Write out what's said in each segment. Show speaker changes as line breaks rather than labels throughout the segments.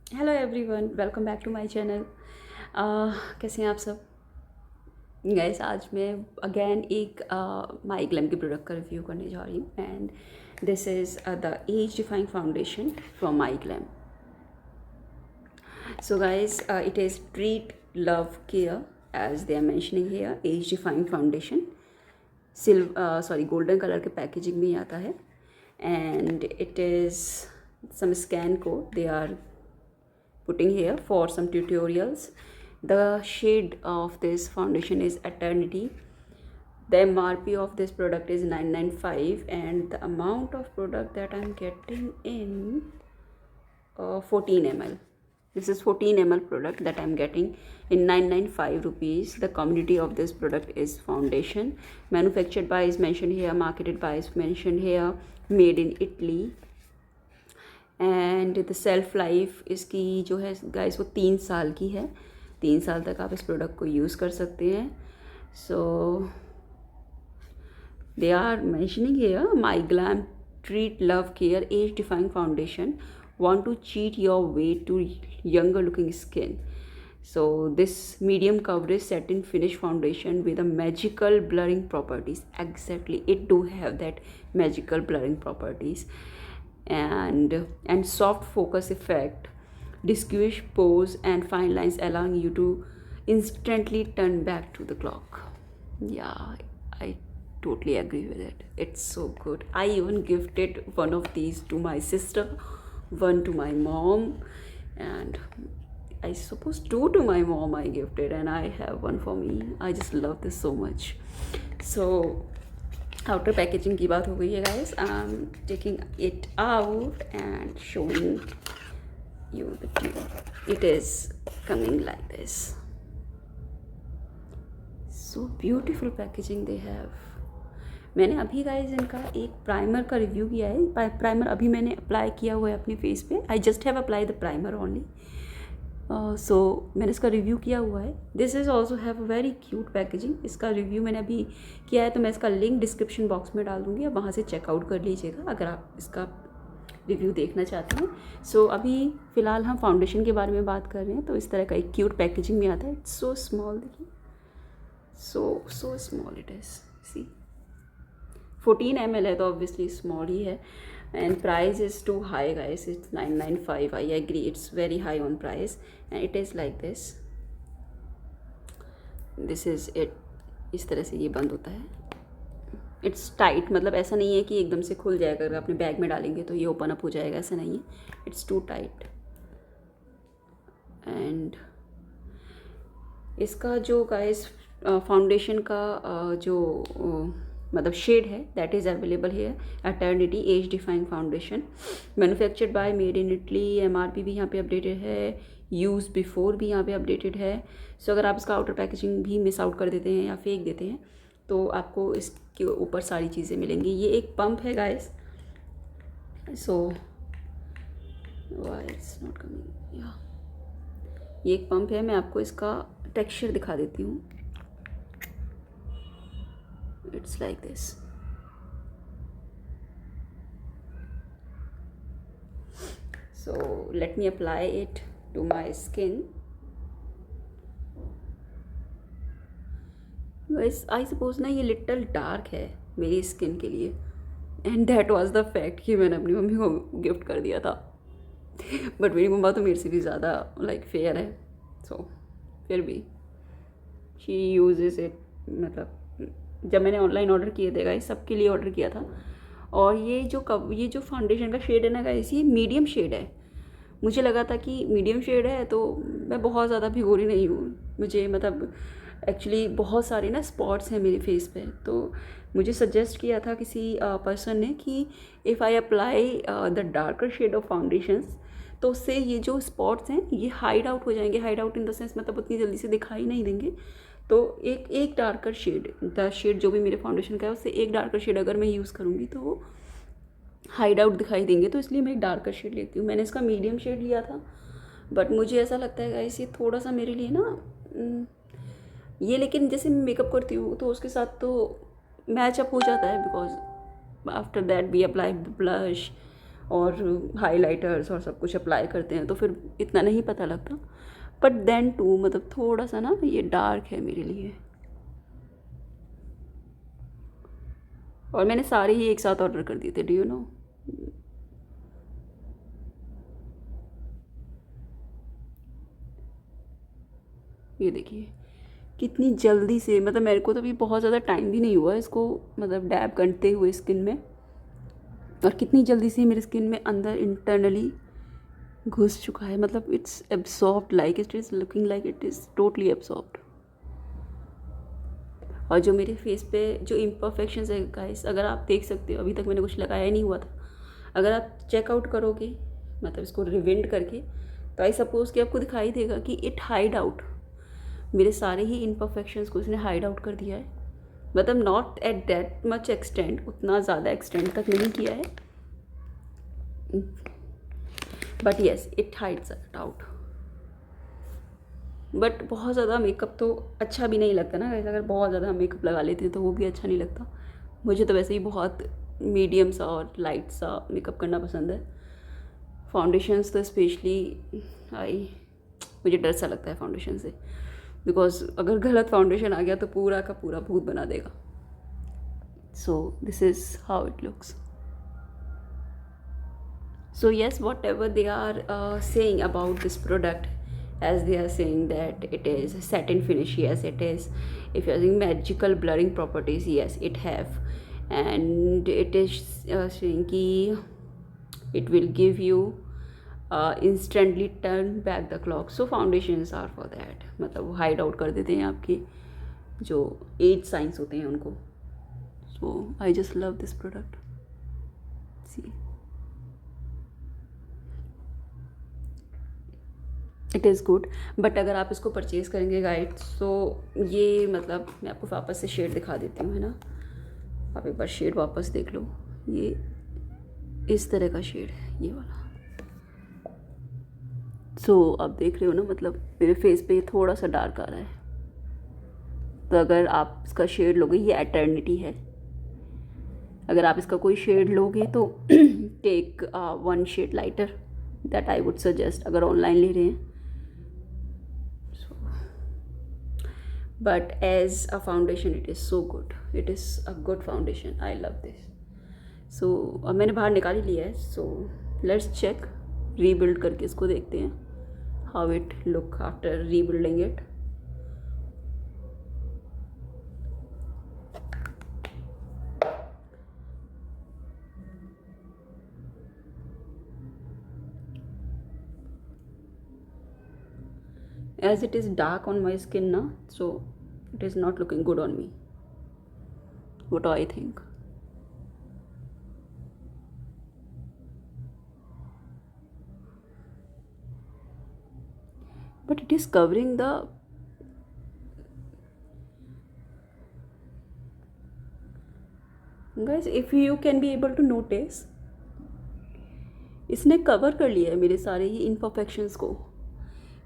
Hello everyone, welcome back to my channel. कैसे हैं आप सब? गाइस, आज मैं अगेन एक माई ग्लैम के प्रोडक्ट का रिव्यू करने जा रही हूँ and this is the age defying foundation from MyGlamm. So guys, it is treat love care as they are mentioning here, age defying foundation, golden colour के packaging में आता है and it is some scan code they are putting here for some tutorials. The shade of this foundation is Eternity. The MRP of this product is 995 and the amount of product that I'm getting in 14 ml. This is 14 ml product that I'm getting in 995 rupees. The community of this product is foundation. Manufactured by is mentioned here, marketed by is mentioned here, made in Italy. And the self life इसकी जो है guys वो 3 साल की है। 3 साल तक आप इस प्रोडक्ट को यूज़ कर सकते हैं। So they are mentioning here MyGlamm treat love care age defying foundation want to cheat your way to younger looking skin. So this medium coverage satin finish foundation with a magical blurring properties. Exactly, it do have that magical blurring properties and soft focus effect, distinguish pores and fine lines, allowing you to instantly turn back to the clock. Yeah, I totally agree with it. It's so good. I even gifted one of these to my sister, one to my mom, and I suppose two to my mom I gifted, and I have one for me. I just love this so much. So outer packaging की बात हो गई है guys. I am taking it out and showing you the view. It is coming like this, so beautiful packaging they have. मैंने अभी guys इनका एक primer का रिव्यू किया है। प्राइमर अभी मैंने अप्लाई किया हुआ है अपने फेस पे। I just have apply the primer only. So मैंने इसका रिव्यू किया हुआ है। This is also have a very cute packaging. इसका रिव्यू मैंने अभी किया है तो मैं इसका लिंक डिस्क्रिप्शन बॉक्स में डाल दूँगी, आप वहाँ से चेकआउट कर लीजिएगा अगर आप इसका रिव्यू देखना चाहते हैं। सो अभी फ़िलहाल हम फाउंडेशन के बारे में बात कर रहे हैं। तो इस तरह का एक क्यूट पैकेजिंग में आता है। इट्स सो स्मॉल, देखिए, so small it is. See 14 ml है तो ऑब्वियसली स्मॉल ही है। and price is too high guys, it's 995. I agree, it's very high on price and it is like this is it। इस तरह से ये बंद होता है। इट्स टाइट, मतलब ऐसा नहीं है कि एकदम से खुल जाएगा, अगर अपने बैग में डालेंगे तो ये ओपन अप हो जाएगा, ऐसा नहीं है। It's to tight. एंड इसका जो गाइस फाउंडेशन का जो मतलब शेड है that is available here, eternity age defying foundation, manufactured by, made in Italy. MRP भी यहाँ पे अपडेटेड है, यूज़ बिफोर भी यहाँ पे अपडेटेड है। सो अगर आप इसका आउटर पैकेजिंग भी मिस आउट कर देते हैं या फेंक देते हैं तो आपको इसके ऊपर सारी चीज़ें मिलेंगी। ये एक पंप है guys. So why it's not coming, या ये एक पंप है। मैं आपको इसका टेक्सचर दिखा देती हूँ। It's like this. So let me apply it to my skin. Guys, I suppose ना ये लिटल डार्क है मेरी स्किन के लिए, and that was the fact कि मैंने अपनी मम्मी को गिफ्ट कर दिया था। बट मेरी मम्मा तो मेरे से भी ज़्यादा लाइक फेयर है। सो फिर भी शी यूजेस इट। मतलब जब मैंने ऑनलाइन ऑर्डर किए थे गाइस, सबके लिए ऑर्डर किया था। और ये जो फाउंडेशन का शेड है ना गाइस, ये मीडियम शेड है। मुझे लगा था कि मीडियम शेड है तो मैं बहुत ज़्यादा भिगोरी नहीं हूँ। मुझे मतलब एक्चुअली बहुत सारे ना स्पॉट्स हैं मेरे फेस पे, तो मुझे सजेस्ट किया था किसी पर्सन ने कि if I apply the darker shade of foundations तो उससे ये जो स्पॉट्स हैं ये हाइड आउट हो जाएंगे। Hide out in the sense मतलब उतनी जल्दी से दिखाई नहीं देंगे। तो एक डार्कर शेड, द शेड जो भी मेरे फाउंडेशन का है उससे एक डार्कर शेड अगर मैं यूज़ करूँगी तो वो हाइड आउट दिखाई देंगे। तो इसलिए मैं एक डार्कर शेड लेती हूँ। मैंने इसका मीडियम शेड लिया था, बट मुझे ऐसा लगता है गाइस ये थोड़ा सा मेरे लिए ना ये, लेकिन जैसे मैं मेकअप करती हूँ तो उसके साथ तो मैच अप हो जाता है, because after that we apply the blush और हाइलाइटर्स और सब कुछ अप्लाई करते हैं तो फिर इतना नहीं पता लगता। बट देन टू मतलब थोड़ा सा ना ये डार्क है मेरे लिए। और मैंने सारे ही एक साथ ऑर्डर कर दिए थे, डू यू नो। ये देखिए कितनी जल्दी से, मतलब मेरे को तो भी बहुत ज़्यादा टाइम भी नहीं हुआ इसको मतलब डैब करते हुए स्किन में, और कितनी जल्दी से मेरी स्किन में अंदर इंटरनली घुस चुका है। मतलब it's absorbed, like it is looking like it is totally absorbed. और जो मेरे फेस पे जो इम्परफेक्शंस है गाइस, अगर आप देख सकते हो, अभी तक मैंने कुछ लगाया ही नहीं हुआ था, अगर आप चेकआउट करोगे मतलब इसको रिविंड करके, तो आई सपोज कि आपको दिखाई देगा कि इट हाइड आउट, मेरे सारे ही इम्परफेक्शंस को इसने हाइड आउट कर दिया है। मतलब not at that much extend, उतना ज़्यादा एक्सटेंड तक नहीं किया है, but yes it hides it out. But बहुत ज़्यादा मेकअप तो अच्छा भी नहीं लगता ना, अगर बहुत ज़्यादा मेकअप लगा लेते हैं तो वो भी अच्छा नहीं लगता। मुझे तो वैसे ही बहुत मीडियम सा और लाइट सा मेकअप करना पसंद है। फाउंडेशंस तो स्पेशली मुझे डर सा लगता है फाउंडेशन से, बिकॉज अगर गलत फाउंडेशन आ गया तो पूरा का पूरा भूत बना देगा। So this is how it looks. So yes, whatever they are saying about this product, as they are saying that it is satin finish, yes it is. If you are saying magical blurring properties, yes it have. And it is saying ki it will give you instantly turn back the clock. So foundations are for that, मतलब वो hide out कर देते हैं आपके जो as science होते हैं उनको। So I just love this product. See, it is good. But अगर आप इसको परचेज़ करेंगे गाइड्स, तो ये मतलब मैं आपको वापस से शेड दिखा देती हूँ, है ना। आप एक बार शेड वापस देख लो, ये इस तरह का शेड है ये वाला। सो आप देख रहे हो ना, मतलब मेरे फेस पे ये थोड़ा सा डार्क आ रहा है, तो अगर आप इसका शेड लोगे, ये एटर्निटी है, अगर आप इसका कोई शेड लोगे तो take one shade lighter, that I would suggest अगर ऑनलाइन ले रहे हैं। But as a foundation it is so good, it is a good foundation, I love this. So अब मैंने बाहर निकाल ही लिया है, so let's check, rebuild करके इसको देखते हैं how it look after rebuilding it. As it is dark on my skin now, so it is not looking good on me. What do I think? But it is covering the, guys, if you can be able to notice, इसने cover कर लिया है मेरे सारे ही imperfections को।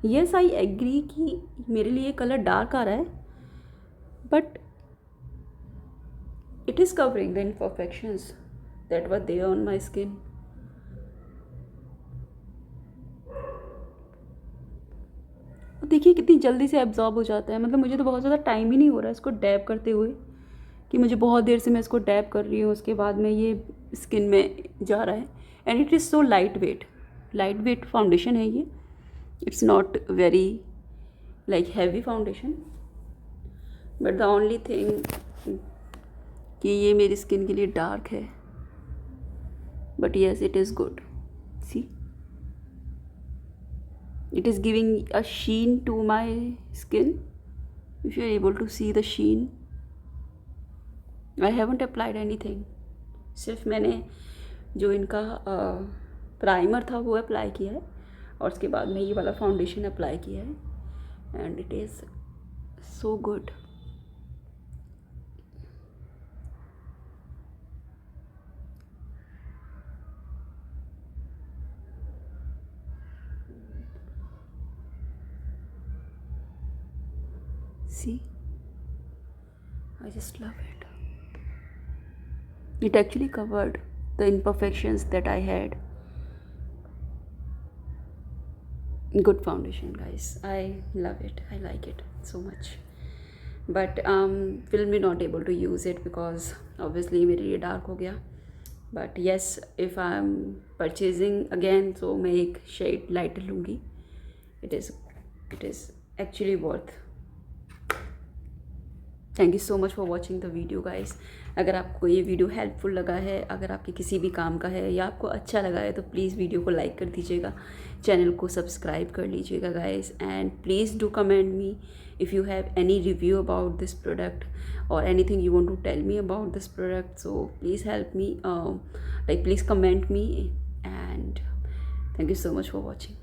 Yes I agree कि मेरे लिए कलर डार्क आ रहा है, but it is covering the imperfections that were there on my skin. देखिए कितनी जल्दी से एब्जॉर्ब हो जाता है, मतलब मुझे तो बहुत ज़्यादा टाइम ही नहीं हो रहा है इसको डैब करते हुए, कि मुझे बहुत देर से मैं इसको डैब कर रही हूँ, उसके बाद में ये स्किन में जा रहा है। And it is so light weight foundation है ये, it's not very like heavy foundation, but the only thing कि ये मेरी स्किन के लिए डार्क है, but yes it is good. See, it is giving a sheen to my skin, if you are able to see the sheen. I haven't applied anything, सिर्फ मैंने जो इनका प्राइमर था वो अप्लाई किया है, और उसके बाद में ये वाला फाउंडेशन अप्लाई किया है, and it is so good. See, I just love it. It actually covered the imperfections that I had good foundation, guys. I love it. I like it so much. But will be not able to use it because obviously मेरे लिए dark हो गया. But yes, if I'm purchasing again, so मैं एक shade lighter लूँगी. It is actually worth. Thank you so much for watching the video guys. अगर आपको ये वीडियो हेल्पफुल लगा है, अगर आपके किसी भी काम का है या आपको अच्छा लगा है, तो प्लीज़ वीडियो को लाइक कर दीजिएगा, चैनल को सब्सक्राइब कर लीजिएगा guys. And please do comment me if you have any review about this product or anything you want to tell me about this product. So please help me, please comment me. And thank you so much for watching.